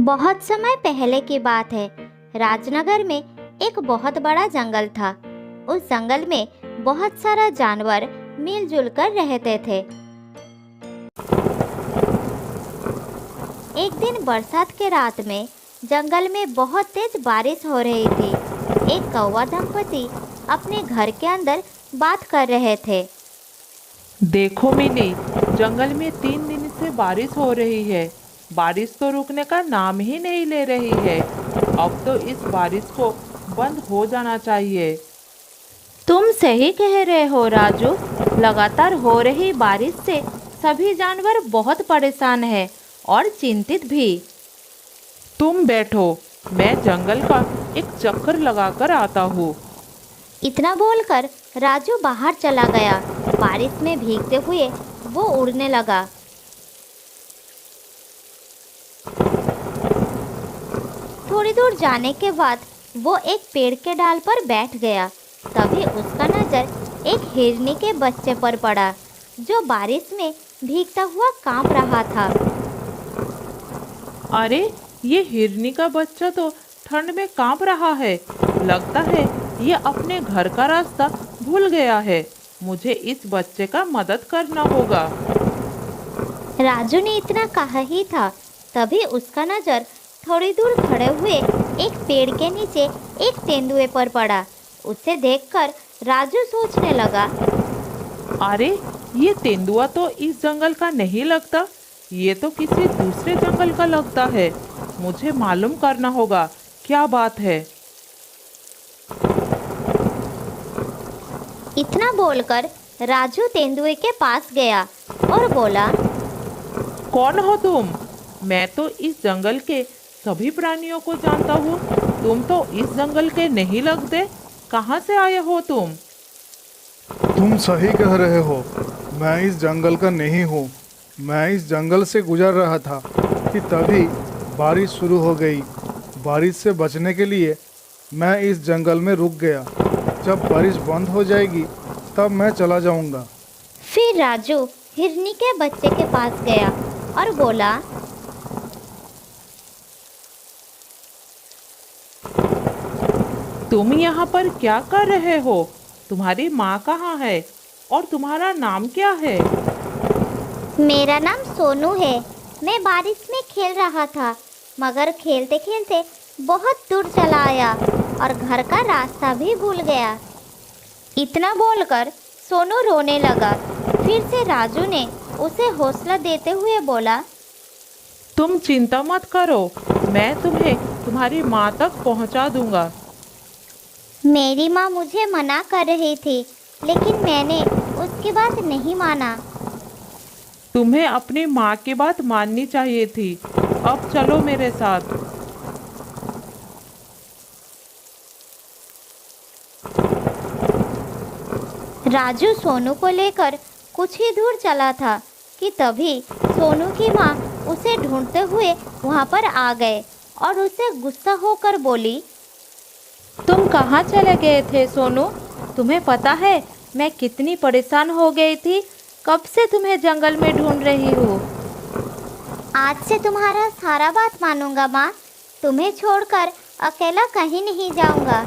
बहुत समय पहले की बात है। राजनगर में एक बहुत बड़ा जंगल था। उस जंगल में बहुत सारा जानवर मिलजुल कर रहते थे। एक दिन बरसात के रात में जंगल में बहुत तेज बारिश हो रही थी। एक कौवा दंपति अपने घर के अंदर बात कर रहे थे। देखो मिली, जंगल में 3 दिन से बारिश हो रही है। बारिश तो रुकने का नाम ही नहीं ले रही है। अब तो इस बारिश को बंद हो जाना चाहिए। तुम सही कह रहे हो राजू। लगातार हो रही बारिश से सभी जानवर बहुत परेशान हैं और चिंतित भी। तुम बैठो, मैं जंगल का एक चक्कर लगाकर आता हूँ। इतना बोलकर राजू बाहर चला गया। बारिश में भीगते हुए वो उड़ने लगा। थोड़ी दूर जाने के बाद वो एक पेड़ के डाल पर बैठ गया। तभी उसका नजर एक हिरनी के बच्चे पर पड़ा, जो बारिश में भीगता हुआ कांप रहा था। अरे, ये हिरनी का बच्चा तो ठंड में कांप रहा है। लगता है ये अपने घर का रास्ता भूल गया है। मुझे इस बच्चे का मदद करना होगा। राजू ने इतना कहा ही था, तभी उसका नजर थोड़ी दूर खड़े हुए एक पेड़ के नीचे एक तेंदुए पर पड़ा। उसे देखकर राजू सोचने लगा, अरे, ये तेंदुआ तो इस जंगल का नहीं लगता। ये तो किसी दूसरे जंगल का लगता है। मुझे मालूम करना होगा क्या बात है। इतना बोलकर राजू तेंदुए के पास गया और बोला, कौन हो तुम? मैं तो इस जंगल के सभी प्राणियों को जानता हूँ। तुम तो इस जंगल के नहीं लगते। कहाँ से आए हो तुम? तुम सही कह रहे हो, मैं इस जंगल का नहीं हूँ। मैं इस जंगल से गुजर रहा था कि तभी बारिश शुरू हो गई। बारिश से बचने के लिए मैं इस जंगल में रुक गया। जब बारिश बंद हो जाएगी तब मैं चला जाऊंगा। फिर राजू हिरनी के बच्चे के पास गया और बोला, तुम यहाँ पर क्या कर रहे हो? तुम्हारी माँ कहाँ है और तुम्हारा नाम क्या है? मेरा नाम सोनू है। मैं बारिश में खेल रहा था, मगर खेलते खेलते बहुत दूर चला आया और घर का रास्ता भी भूल गया। इतना बोलकर सोनू रोने लगा। फिर से राजू ने उसे हौसला देते हुए बोला, तुम चिंता मत करो, मैं तुम्हें तुम्हारी माँ तक पहुँचा दूंगा। मेरी माँ मुझे मना कर रही थी, लेकिन मैंने उसकी बात नहीं माना। तुम्हें अपनी माँ की बात माननी चाहिए थी। अब चलो मेरे साथ। राजू सोनू को लेकर कुछ ही दूर चला था कि तभी सोनू की माँ उसे ढूंढते हुए वहाँ पर आ गए और उसे गुस्सा होकर बोली, तुम कहाँ चले गए थे सोनू? तुम्हें पता है मैं कितनी परेशान हो गई थी। कब से तुम्हें जंगल में ढूंढ रही हूँ। आज से तुम्हारा सारा बात मानूंगा माँ। तुम्हें छोड़कर अकेला कहीं नहीं जाऊंगा।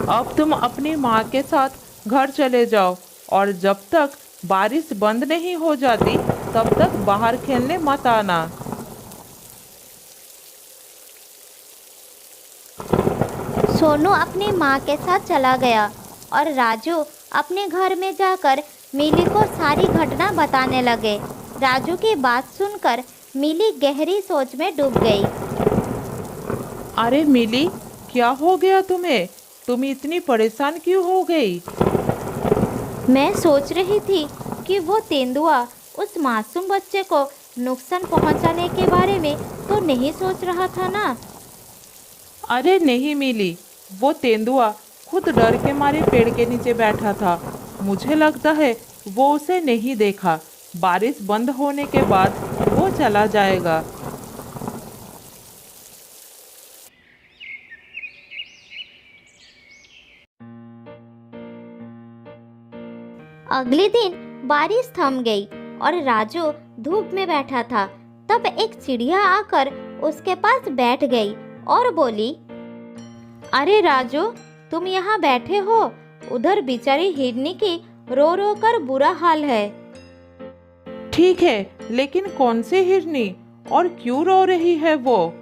अब तुम अपनी माँ के साथ घर चले जाओ और जब तक बारिश बंद नहीं हो जाती तब तक बाहर खेलने मत आना। सोनू अपनी माँ के साथ चला गया और राजू अपने घर में जाकर मिली को सारी घटना बताने लगे। राजू की बात सुनकर मिली गहरी सोच में डूब गई। अरे मिली, क्या हो गया तुम्हें? तुम इतनी परेशान क्यों हो गई? मैं सोच रही थी कि वो तेंदुआ उस मासूम बच्चे को नुकसान पहुंचाने के बारे में तो नहीं सोच रहा था ना। अरे नहीं मिली, वो तेंदुआ खुद डर के मारे पेड़ के नीचे बैठा था। मुझे लगता है वो उसे नहीं देखा। बारिश बंद होने के बाद वो चला जाएगा। अगले दिन बारिश थम गई और राजू धूप में बैठा था। तब एक चिड़िया आकर उसके पास बैठ गई और बोली, अरे राजू, तुम यहाँ बैठे हो? उधर बेचारी हिरनी की रो रो कर बुरा हाल है। ठीक है, लेकिन कौन सी हिरनी और क्यों रो रही है वो?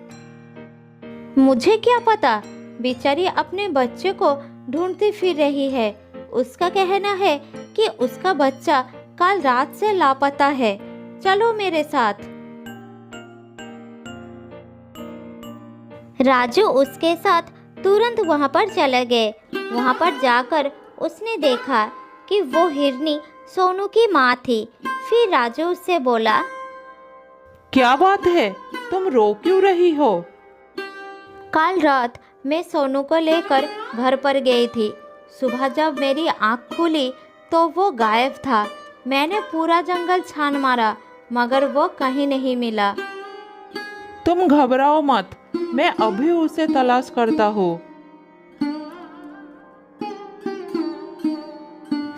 मुझे क्या पता, बेचारी अपने बच्चे को ढूंढती फिर रही है। उसका कहना है कि उसका बच्चा कल रात से लापता है। चलो मेरे साथ। राजू उसके साथ तुरंत वहां पर चले गए। वहां पर जाकर उसने देखा कि वो हिरनी सोनू की माँ थी। फिर राजू उससे बोला, क्या बात है, तुम रो क्यों रही हो? कल रात मैं सोनू को लेकर घर पर गई थी। सुबह जब मेरी आँख खुली तो वो गायब था। मैंने पूरा जंगल छान मारा मगर वो कहीं नहीं मिला। तुम घबराओ मत, मैं अभी उसे तलाश करता हूँ।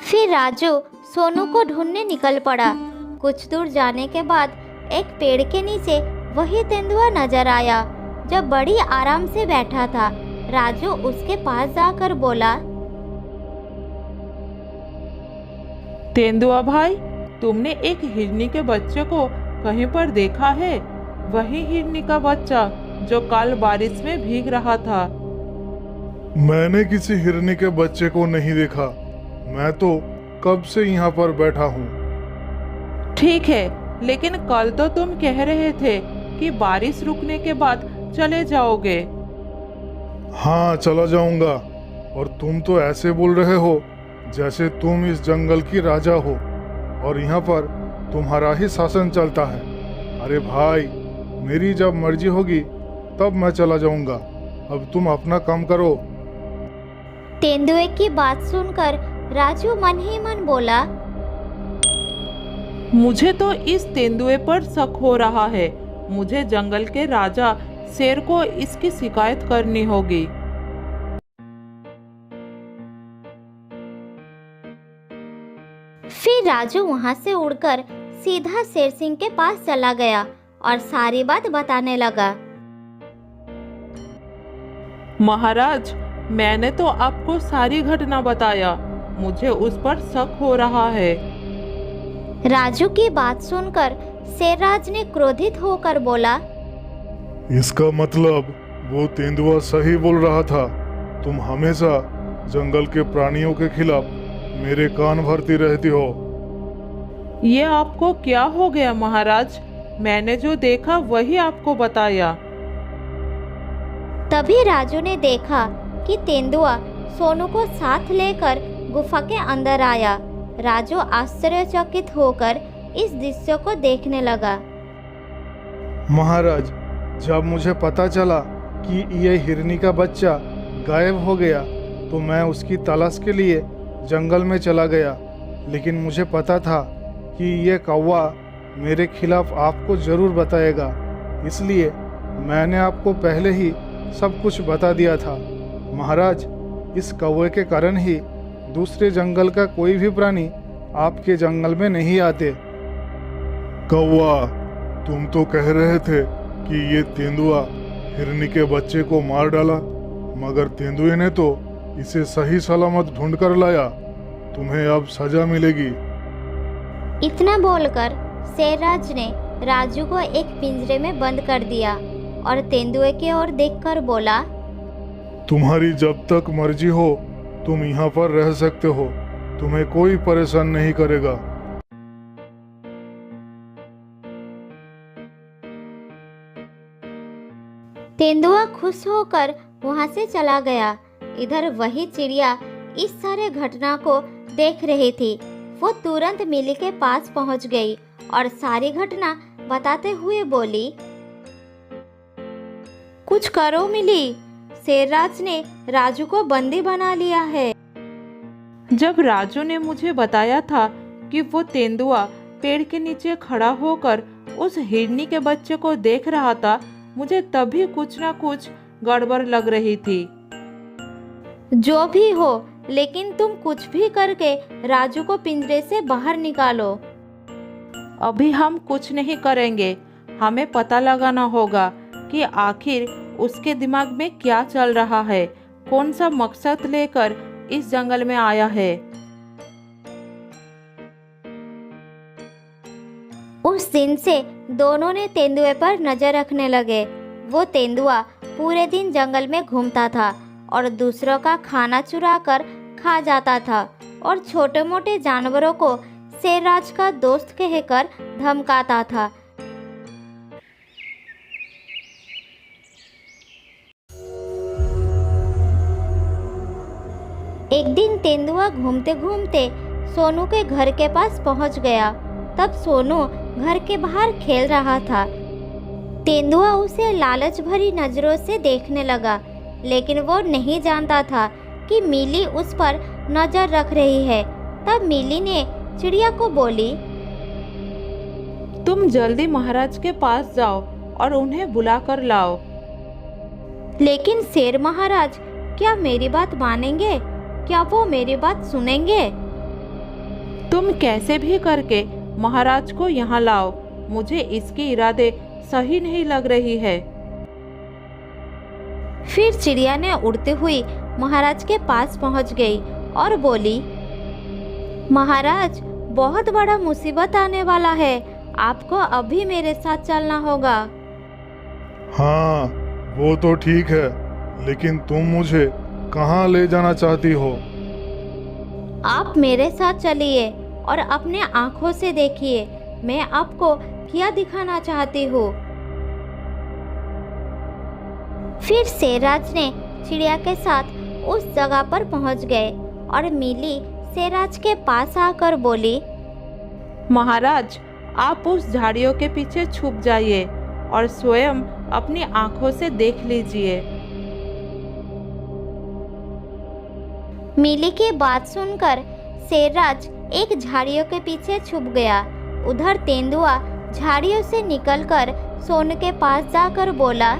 फिर राजू सोनू को ढूंढने निकल पड़ा। कुछ दूर जाने के बाद एक पेड़ के नीचे वही तेंदुआ नजर आया जो बड़ी आराम से बैठा था। राजू उसके पास जाकर बोला, तेंदुआ भाई, तुमने एक हिरनी के बच्चे को कहीं पर देखा है? वही हिरनी का बच्चा जो कल बारिश में भीग रहा था। मैंने किसी हिरनी के बच्चे को नहीं देखा। मैं तो कब से यहाँ पर बैठा हूँ। ठीक है, लेकिन कल तो तुम कह रहे थे कि बारिश रुकने के बाद चले जाओगे। हाँ, चला जाऊंगा। और तुम तो ऐसे बोल रहे हो जैसे तुम इस जंगल की राजा हो और यहाँ पर तुम्हारा ही शासन चलता है। अरे भाई, मेरी जब मर्जी होगी तब मैं चला जाऊंगा। अब तुम अपना काम करो। तेंदुए की बात सुनकर राजू मन ही मन बोला, मुझे तो इस तेंदुए पर शक हो रहा है। मुझे जंगल के राजा शेर को इसकी शिकायत करनी होगी। फिर राजू वहां से उड़कर सीधा शेर सिंह के पास चला गया और सारी बात बताने लगा। महाराज, मैंने तो आपको सारी घटना बताया। मुझे उस पर शक हो रहा है। राजू की बात सुनकर शेरराज ने क्रोधित होकर बोला, इसका मतलब वो तेंदुआ सही बोल रहा था। तुम हमेशा जंगल के प्राणियों के खिलाफ मेरे कान भरती रहती हो। ये आपको क्या हो गया महाराज? मैंने जो देखा वही आपको बताया। तभी राजू ने देखा कि तेंदुआ सोनू को साथ लेकर गुफा के अंदर आया। राजू आश्चर्यचकित होकर इस दृश्य को देखने लगा। महाराज, जब मुझे पता चला कि ये हिरनी का बच्चा गायब हो गया तो मैं उसकी तलाश के लिए जंगल में चला गया। लेकिन मुझे पता था कि ये कौवा मेरे खिलाफ आपको ज़रूर बताएगा, इसलिए मैंने आपको पहले ही सब कुछ बता दिया था। महाराज, इस कौवे के कारण ही दूसरे जंगल का कोई भी प्राणी आपके जंगल में नहीं आते। कौवा, तुम तो कह रहे थे कि ये तेंदुआ हिरनी के बच्चे को मार डाला, मगर तेंदुए ने तो इसे सही सलामत ढूंढ कर लाया। तुम्हें अब सजा मिलेगी। इतना बोलकर शेरराज ने राजू को एक पिंजरे में बंद कर दिया और तेंदुए की ओर देखकर बोला, तुम्हारी जब तक मर्जी हो तुम यहाँ पर रह सकते हो। तुम्हें कोई परेशान नहीं करेगा। तेंदुआ खुश होकर वहां से चला गया। इधर वही चिड़िया इस सारे घटना को देख रही थी। वो तुरंत मिली के पास पहुंच गई और सारी घटना बताते हुए बोली, कुछ करो मिली, शेरराज ने राजू को बंदी बना लिया है। जब राजू ने मुझे बताया था कि वो तेंदुआ पेड़ के नीचे खड़ा होकर उस हिरनी के बच्चे को देख रहा था, मुझे तभी कुछ ना कुछ गड़बड़ लग रही थी। जो भी हो, लेकिन तुम कुछ भी करके राजू को पिंजरे से बाहर निकालो। अभी हम कुछ नहीं करेंगे। हमें पता लगाना होगा कि आखिर उसके दिमाग में क्या चल रहा है, कौन सा मकसद लेकर इस जंगल में आया है। उस दिन से दोनों ने तेंदुए पर नजर रखने लगे। वो तेंदुआ पूरे दिन जंगल में घूमता था और दूसरों का खाना चुरा कर खा जाता था और छोटे मोटे जानवरों को शेरराज का दोस्त कहकर धमकाता था। एक दिन तेंदुआ घूमते घूमते सोनू के घर के पास पहुंच गया। तब सोनू घर के बाहर खेल रहा था। तेंदुआ उसे लालच भरी नजरों से देखने लगा, लेकिन वो नहीं जानता था कि मिली उस पर नजर रख रही है। तब मिली ने चिड़िया को बोली, तुम जल्दी महाराज के पास जाओ और उन्हें बुला कर लाओ। लेकिन शेर महाराज क्या मेरी बात मानेंगे? क्या वो मेरी बात सुनेंगे? तुम कैसे भी करके महाराज को यहाँ लाओ, मुझे इसके इरादे सही नहीं लग रही है। फिर चिड़िया ने उड़ते हुई महाराज के पास पहुंच गई और बोली, महाराज बहुत बड़ा मुसीबत आने वाला है, आपको अभी मेरे साथ चलना होगा। हाँ, वो तो ठीक है, लेकिन तुम मुझे कहाँ ले जाना चाहती हो? आप मेरे साथ चलिए और अपने आँखों से देखिए, मैं आपको क्या दिखाना चाहती हूँ। फिर शेरराज ने चिड़िया के साथ उस जगह पर पहुँच गए और मिली शेरराज के पास आकर बोली, महाराज आप उस झाड़ियों के पीछे छुप जाइए और स्वयं अपनी आंखों से देख लीजिए। मिली की बात सुनकर शेरराज एक झाड़ियों के पीछे छुप गया। उधर तेंदुआ झाड़ियों से निकलकर सोनू के पास जाकर बोला,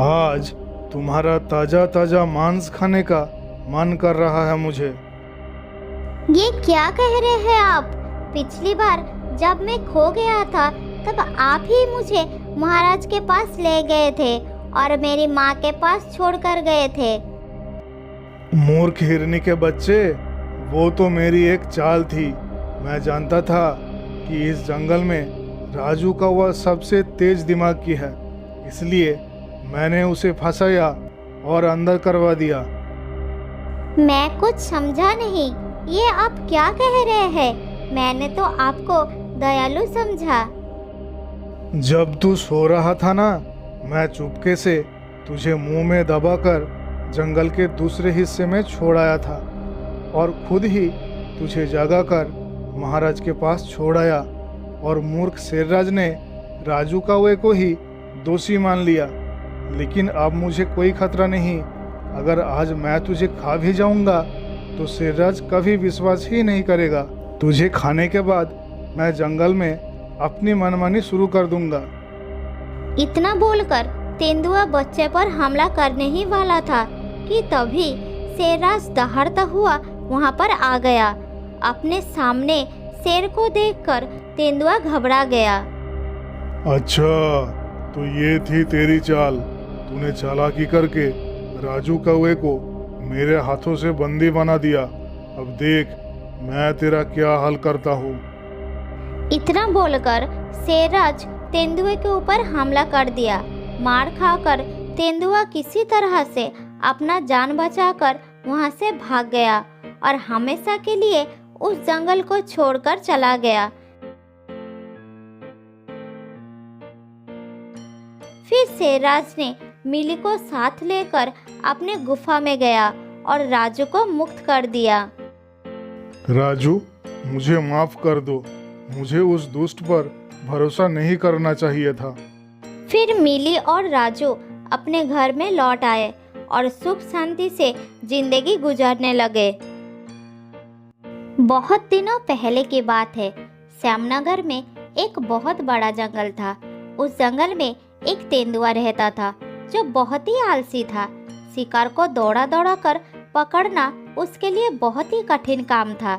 आज तुम्हारा ताजा ताजा मांस खाने का मन कर रहा है मुझे। ये क्या कह रहे हैं आप? पिछली बार जब मैं खो गया था तब आप ही मुझे महाराज के पास ले गए थे और मेरी माँ के पास छोड़कर गए थे। मूर्ख हिरनी के बच्चे, वो तो मेरी एक चाल थी। मैं जानता था कि इस जंगल में राजू का वह सबसे तेज दिमाग की है, इसलिए मैंने उसे फंसाया और अंदर करवा दिया। मैं कुछ समझा नहीं, ये आप क्या कह रहे हैं? मैंने तो आपको दयालु समझा। जब तू सो रहा था ना, मैं चुपके से तुझे मुंह में दबाकर जंगल के दूसरे हिस्से में छोड़ आया था और खुद ही तुझे जगाकर महाराज के पास छोड़ आया और मूर्ख शेरराज ने राजू कावे को ही दोषी मान लिया। लेकिन अब मुझे कोई खतरा नहीं। अगर आज मैं तुझे खा भी जाऊंगा तो शेरराज कभी विश्वास ही नहीं करेगा। तुझे खाने के बाद मैं जंगल में अपनी मनमानी शुरू कर दूंगा। इतना बोलकर तेंदुआ बच्चे पर हमला करने ही वाला था कि तभी शेरराज दहाड़ता हुआ वहां पर आ गया। अपने सामने शेर को देखकर तेंदुआ घबरा गया। अच्छा, तो ये थी तेरी चाल। तूने चालाकी करके राजू कौवे को मेरे हाथों से बंदी बना दिया। अब देख मैं तेरा क्या हाल करता हूँ। इतना बोलकर शेरराज तेंदुए के ऊपर हमला कर दिया। मार खाकर तेंदुआ किसी तरह से अपना जान बचाकर वहां से भाग गया और हमेशा के लिए उस जंगल को छोड़कर चला गया। फिर शेरराज ने मिली को साथ लेकर अपने गुफा में गया और राजू को मुक्त कर दिया। राजू, मुझे माफ कर दो। मुझे उस दुष्ट पर भरोसा नहीं करना चाहिए था। फिर मिली और राजू अपने घर में लौट आए और सुख शांति से जिंदगी गुजारने लगे। बहुत दिनों पहले की बात है। श्यामनगर में एक बहुत बड़ा जंगल था। उस जंगल में एक तेंदुआ रहता था जो बहुत ही आलसी था। शिकार को दौड़ा दौड़ा कर पकड़ना उसके लिए बहुत ही कठिन काम था।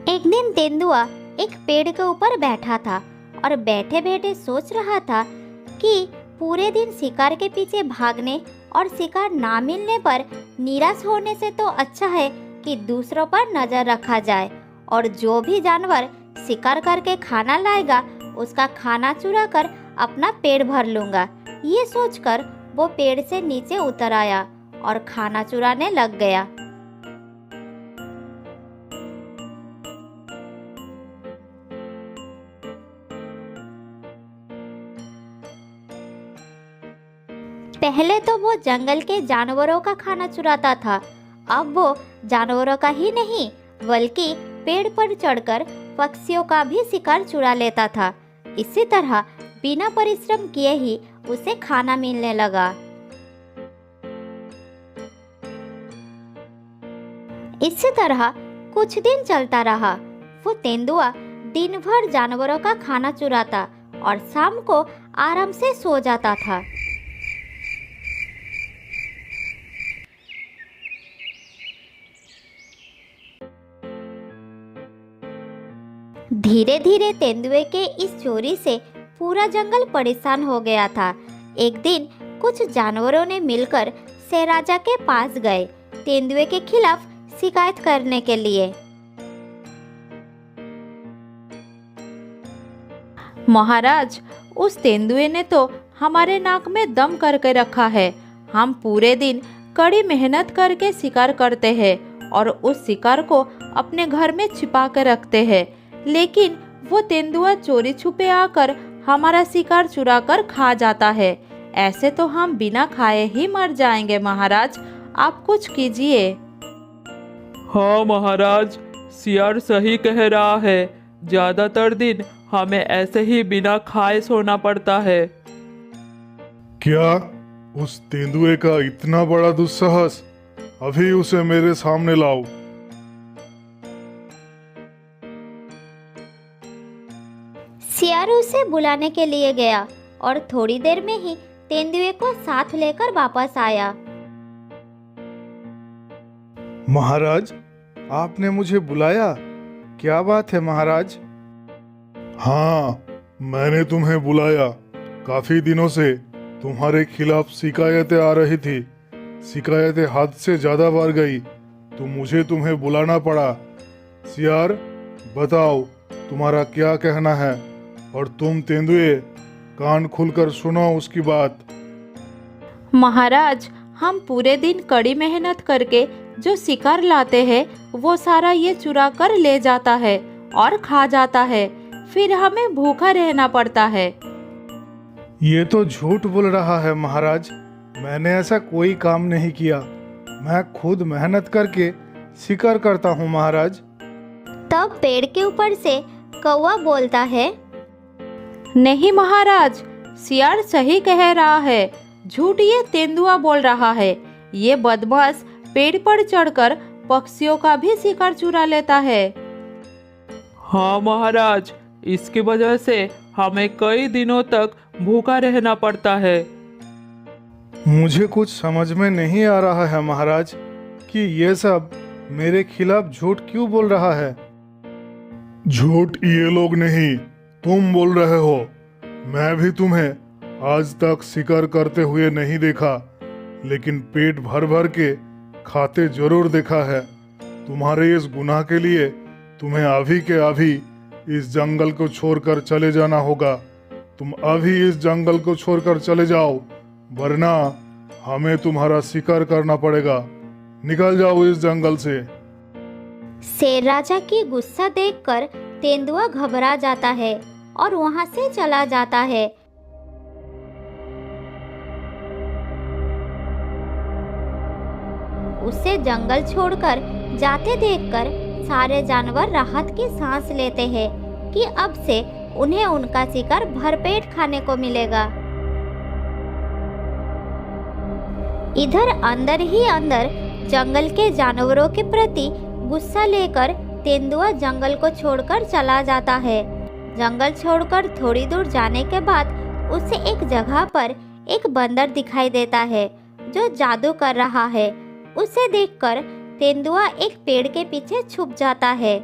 एक दिन तेंदुआ एक पेड़ के ऊपर बैठा था और बैठे बैठे सोच रहा था कि पूरे दिन शिकार के पीछे भागने और शिकार ना मिलने पर निराश होने से तो अच्छा है कि दूसरों पर नजर रखा जाए और जो भी जानवर शिकार करके खाना लाएगा उसका खाना चुरा कर अपना पेट भर लूंगा। ये सोचकर वो पेड़ से नीचे उतर आया और खाना चुराने लग गया। पहले तो वो जंगल के जानवरों का खाना चुराता था, अब वो जानवरों का ही नहीं बल्कि पेड़ पर चढ़कर पक्षियों का भी शिकार चुरा लेता था। इसी तरह बिना परिश्रम किए ही उसे खाना मिलने लगा। इसी तरह कुछ दिन चलता रहा। वो तेंदुआ दिन भर जानवरों का खाना चुराता और शाम को आराम से सो जाता था। धीरे धीरे तेंदुए के इस चोरी से पूरा जंगल परेशान हो गया था। एक दिन कुछ जानवरों ने मिलकर शेर राजा के पास गए तेंदुए के खिलाफ शिकायत करने के लिए। महाराज, उस तेंदुए ने तो हमारे नाक में दम करके रखा है। हम पूरे दिन कड़ी मेहनत करके शिकार करते हैं और उस शिकार को अपने घर में छिपा कर रखते हैं, लेकिन वो तेंदुआ चोरी छुपे आकर हमारा शिकार चुरा कर खा जाता है। ऐसे तो हम बिना खाए ही मर जाएंगे। महाराज, आप कुछ कीजिए। हाँ महाराज, सियार सही कह रहा है। ज्यादातर दिन हमें ऐसे ही बिना खाए सोना पड़ता है। क्या उस तेंदुए का इतना बड़ा दुस्साहस? अभी उसे मेरे सामने लाओ। सियार उसे बुलाने के लिए गया और थोड़ी देर में ही तेंदुए को साथ लेकर वापस आया। महाराज, आपने मुझे बुलाया? क्या बात है महाराज? हाँ, मैंने तुम्हें बुलाया। काफी दिनों से तुम्हारे खिलाफ शिकायतें आ रही थी। शिकायतें हद से ज्यादा बढ़ गई तो मुझे तुम्हें बुलाना पड़ा। सियार, बताओ तुम्हारा क्या कहना है? और तुम तेंदुए, कान खुलकर सुनो उसकी बात। महाराज, हम पूरे दिन कड़ी मेहनत करके जो शिकार लाते हैं वो सारा ये चुरा कर ले जाता है और खा जाता है, फिर हमें भूखा रहना पड़ता है। ये तो झूठ बोल रहा है महाराज। मैंने ऐसा कोई काम नहीं किया। मैं खुद मेहनत करके शिकार करता हूँ महाराज। तब पेड़ के ऊपर से कौवा बोलता है, नहीं महाराज, सियार सही कह रहा है। झूठ ये तेंदुआ बोल रहा है। ये बदमाश पेड़ पर चढ़कर पक्षियों का भी शिकार चुरा लेता है। हाँ महाराज, इसकी वजह से हमें कई दिनों तक भूखा रहना पड़ता है। मुझे कुछ समझ में नहीं आ रहा है महाराज कि ये सब मेरे खिलाफ झूठ क्यों बोल रहा है। झूठ ये लोग नहीं, तुम बोल रहे हो। मैं भी तुम्हें आज तक शिकार करते हुए नहीं देखा, लेकिन पेट भर भर के खाते जरूर देखा है। तुम्हारे इस गुनाह के लिए तुम्हें अभी के अभी इस जंगल को छोड़कर चले जाना होगा। तुम अभी इस जंगल को छोड़कर चले जाओ, वरना हमें तुम्हारा शिकार करना पड़ेगा। निकल जाओ इस जंगल से। शेर राजा की गुस्सा देखकर तेंदुआ घबरा जाता है और वहां से चला जाता है। उसे जंगल छोड़कर जाते देखकर सारे जानवर राहत की सांस लेते हैं कि अब से उन्हें उनका शिकार भरपेट खाने को मिलेगा। इधर अंदर ही अंदर जंगल के जानवरों के प्रति गुस्सा लेकर तेंदुआ जंगल को छोड़कर चला जाता है। जंगल छोड़कर थोड़ी दूर जाने के बाद उसे एक जगह पर एक बंदर दिखाई देता है जो जादू कर रहा है। उसे देखकर तेंदुआ एक पेड़ के पीछे छुप जाता है।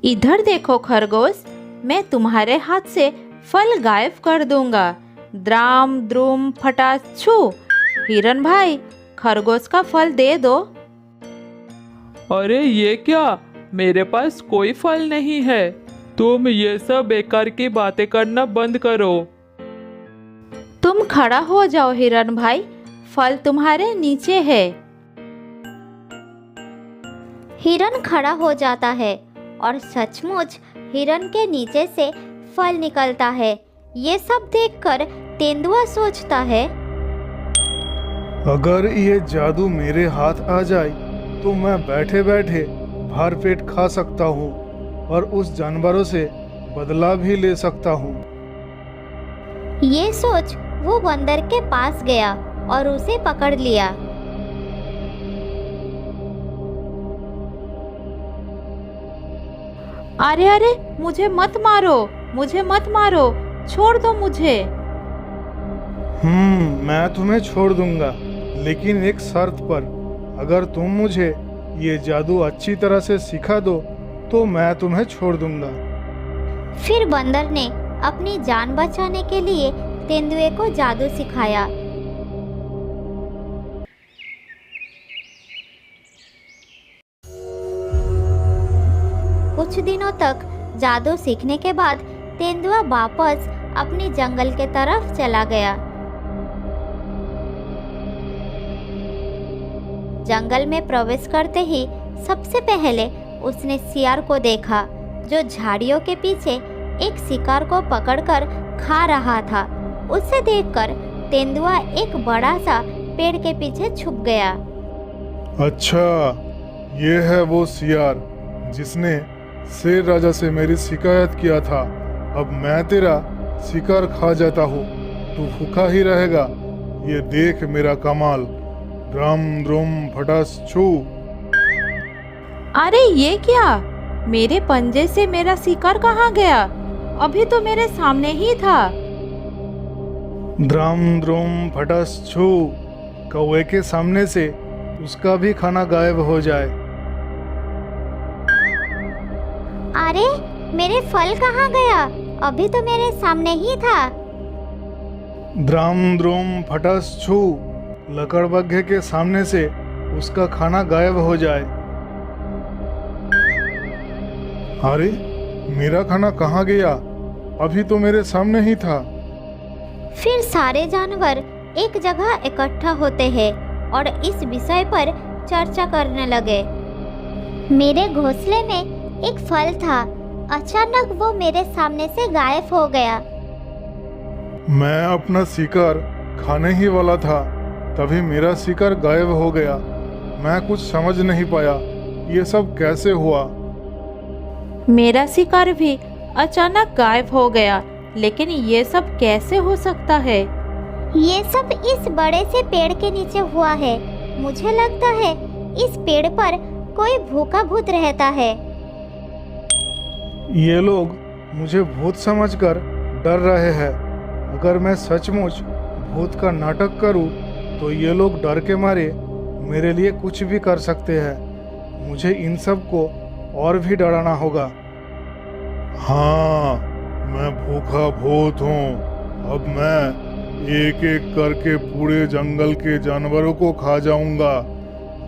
इधर देखो खरगोश, मैं तुम्हारे हाथ से फल गायब कर दूंगा। द्राम द्रुम फटास छू। हिरन भाई, खरगोश का फल दे दो। अरे ये क्या, मेरे पास कोई फल नहीं है। तुम ये सब बेकार की बातें करना बंद करो। तुम खड़ा हो जाओ हिरन भाई, फल तुम्हारे नीचे है। हिरन खड़ा हो जाता है और सचमुच हिरन के नीचे से फल निकलता है। ये सब देखकर तेंदुआ सोचता है, अगर ये जादू मेरे हाथ आ जाए तो मैं बैठे बैठे भर पेट खा सकता हूँ और उस जानवरों से बदला भी ले सकता हूँ। ये सोच वो बंदर के पास गया और उसे पकड़ लिया। अरे अरे, मुझे मत मारो, मुझे मत मारो, छोड़ दो मुझे। मैं तुम्हें छोड़ दूंगा, लेकिन एक शर्त पर। अगर तुम मुझे ये जादू अच्छी तरह से सिखा दो तो मैं तुम्हें छोड़ दूंगा। फिर बंदर ने अपनी जान बचाने के लिए तेंदुए को जादू सिखाया। कुछ दिनों तक जादू सीखने के बाद तेंदुआ वापस अपनी जंगल के तरफ चला गया। जंगल में प्रवेश करते ही सबसे पहले उसने सियार को देखा, जो झाड़ियों के पीछे एक शिकार को पकड़कर खा रहा था। उसे देखकर तेंदुआ एक बड़ा सा पेड़ के पीछे छुप गया। अच्छा, ये है वो सियार जिसने शेर राजा से मेरी शिकायत किया था। अब मैं तेरा शिकार खा जाता हूँ, तू भूखा ही रहेगा। ये देख मेरा कमाल। ड्रम द्रुम फटास छू। अरे ये क्या, मेरे पंजे से मेरा शिकार कहाँ गया? अभी तो मेरे सामने ही था। ड्रम द्रुम फटास छू। कौवे के सामने से उसका भी खाना गायब हो जाए। अरे मेरे फल कहाँ गया? अभी तो मेरे सामने ही था। द्राम द्रुम फटास छू। लकड़बग्घे के सामने से उसका खाना गायब हो जाए। अरे मेरा खाना कहाँ गया? अभी तो मेरे सामने ही था। फिर सारे जानवर एक जगह इकट्ठा होते हैं और इस विषय पर चर्चा करने लगे। मेरे घोंसले में एक फल था, अचानक वो मेरे सामने से गायब हो गया। मैं अपना शिकार खाने ही वाला था, तभी मेरा शिकार गायब हो गया। मैं कुछ समझ नहीं पाया, ये सब कैसे हुआ। मेरा शिकार भी अचानक गायब हो गया, लेकिन ये सब कैसे हो सकता है? ये सब इस बड़े से पेड़ के नीचे हुआ है। मुझे लगता है इस पेड़ पर कोई भूखा भूत रहता है। ये लोग मुझे भूत समझकर डर रहे हैं। अगर मैं सचमुच भूत का नाटक करूं, तो ये लोग डर के मारे मेरे लिए कुछ भी कर सकते हैं। मुझे इन सब को और भी डराना होगा। हाँ, मैं भूखा भूत हूँ। अब मैं एक एक करके पूरे जंगल के जानवरों को खा जाऊंगा।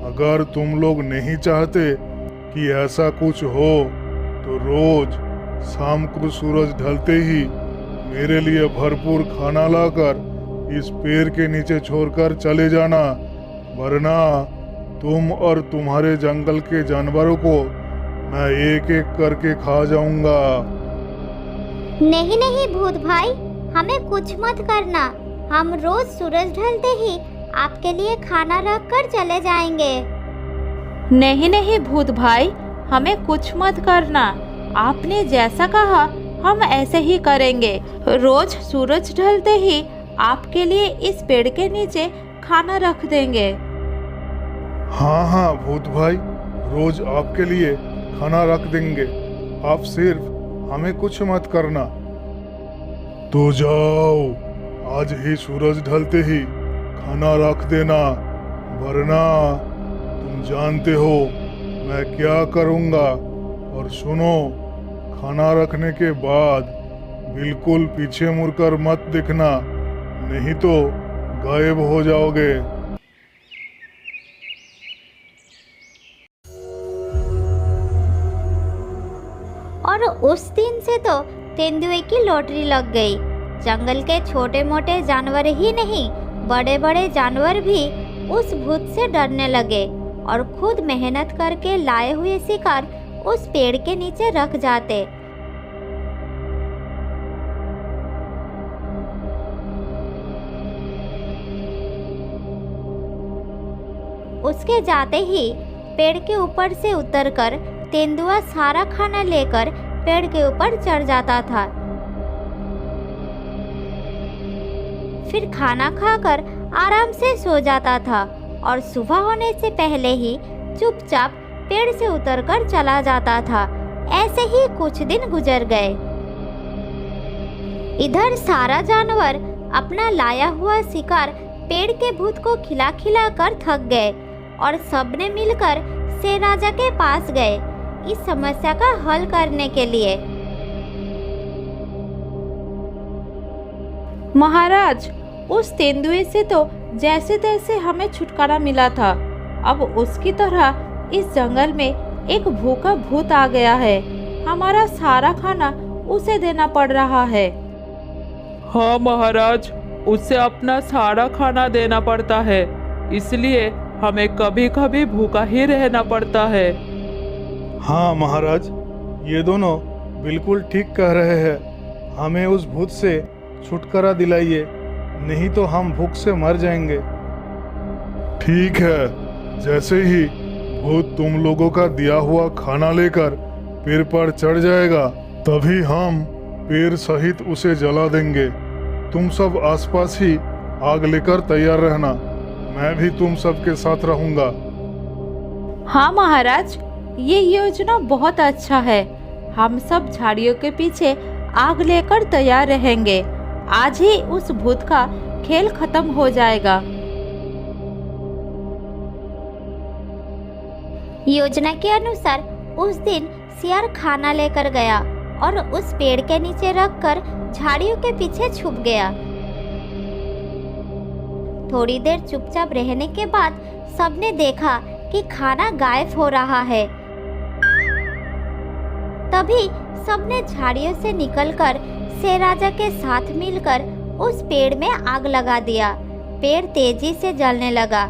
अगर तुम लोग नहीं चाहते कि ऐसा कुछ हो, तो रोज शाम को सूरज ढलते ही मेरे लिए भरपूर खाना लाकर इस पेड़ के नीचे छोड़कर चले जाना, वरना तुम और तुम्हारे जंगल के जानवरों को मैं एक एक करके खा जाऊंगा। नहीं नहीं भूत भाई, हमें कुछ मत करना। हम रोज सूरज ढलते ही आपके लिए खाना रख कर चले जाएंगे। नहीं नहीं भूत भाई, हमें कुछ मत करना। आपने जैसा कहा हम ऐसे ही करेंगे। रोज सूरज ढलते ही आपके लिए इस पेड़ के नीचे खाना रख देंगे। हाँ हाँ भूत भाई, रोज आपके लिए खाना रख देंगे। आप सिर्फ हमें कुछ मत करना। तो जाओ, आज ही सूरज ढलते ही खाना रख देना, वरना तुम जानते हो मैं क्या करूँगा। और सुनो, खाना रखने के बाद बिल्कुल पीछे मुड़कर मत दिखना, नहीं तो गायब हो जाओगे। और उस दिन से तो तेंदुए की लॉटरी लग गई। जंगल के छोटे मोटे जानवर ही नहीं, बड़े बड़े जानवर भी उस भूत से डरने लगे और खुद मेहनत करके लाए हुए शिकार उस पेड़ के नीचे रख जाते। उसके जाते ही पेड़ के ऊपर से उतरकर तेंदुआ सारा खाना लेकर पेड़ के ऊपर चढ़ जाता था। फिर खाना खाकर आराम से सो जाता था और सुबह होने से पहले ही चुपचाप पेड़ से उतरकर चला जाता था। ऐसे ही कुछ दिन गुजर गए। इधर सारा जानवर अपना लाया हुआ शिकार पेड़ के भूत को खिला खिला कर थक गए और सबने मिलकर शेर राजा के पास गए इस समस्या का हल करने के लिए। महाराज, उस तेंदुए से तो जैसे तैसे हमें छुटकारा मिला था, अब उसकी तरह इस जंगल में एक भूखा भूत आ गया है। हमारा सारा खाना उसे देना पड़ रहा है। हाँ महाराज, उसे अपना सारा खाना देना पड़ता है, इसलिए हमें कभी कभी भूखा ही रहना पड़ता है। हाँ महाराज, ये दोनों बिल्कुल ठीक कह रहे हैं। हमें उस भूत से छुटकारा दिलाइए, नहीं तो हम भूख से मर जाएंगे। ठीक है, जैसे ही भूत तुम लोगों का दिया हुआ खाना लेकर पेड़ पर चढ़ जाएगा, तभी हम पेड़ सहित उसे जला देंगे। तुम सब आसपास ही आग लेकर तैयार रहना, मैं भी तुम सबके साथ रहूंगा। हाँ महाराज, ये योजना बहुत अच्छा है। हम सब झाड़ियों के पीछे आग लेकर तैयार रहेंगे। आज ही उस भूत का खेल खत्म हो जाएगा। योजना के अनुसार उस दिन शेर खाना लेकर गया और उस पेड़ के नीचे रखकर झाड़ियों के पीछे छुप गया। थोड़ी देर चुपचाप रहने के बाद सबने देखा कि खाना गायब हो रहा है। तभी सबने झाड़ियों से निकलकर शेर राजा के साथ मिलकर उस पेड़ में आग लगा दिया। पेड़ तेजी से जलने लगा।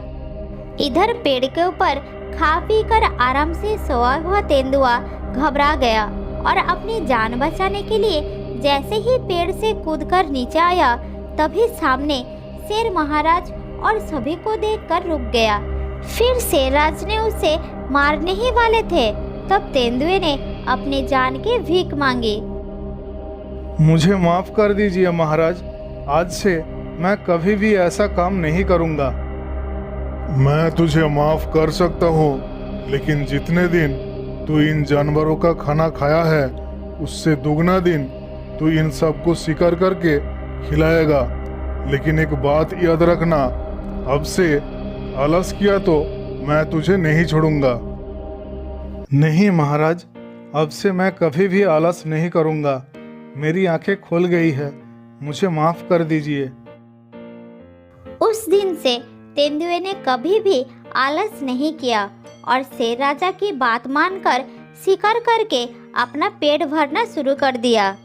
इधर पेड़ के ऊपर खा पी कर आराम से सोया हुआ तेंदुआ घबरा गया और अपनी जान बचाने के लिए जैसे ही पेड़ से कूदकर नीचे आया, तभी सामने शेर महाराज और सभी को देखकर रुक गया। फिर शेरराज ने उसे मारने ही वाले थे, तब तेंदुए ने अपनी जान की भीख मांगी। मुझे माफ कर दीजिए महाराज, आज से मैं कभी भी ऐसा काम नहीं करूंगा। मैं तुझे माफ कर सकता हूँ, लेकिन जितने दिन तू इन जानवरों का खाना खाया है, उससे दुगना दिन तू इन सबको शिकार करके खिलाएगा। लेकिन एक बात याद रखना, अब से आलस किया तो मैं तुझे नहीं छोड़ूंगा। नहीं महाराज, अब से मैं कभी भी आलस नहीं करूंगा। मेरी आंखें खुल गई है, मुझे माफ कर दीजिए। उस दिन से तेंदुए ने कभी भी आलस नहीं किया और शेर राजा की बात मानकर शिकार करके अपना पेट भरना शुरू कर दिया।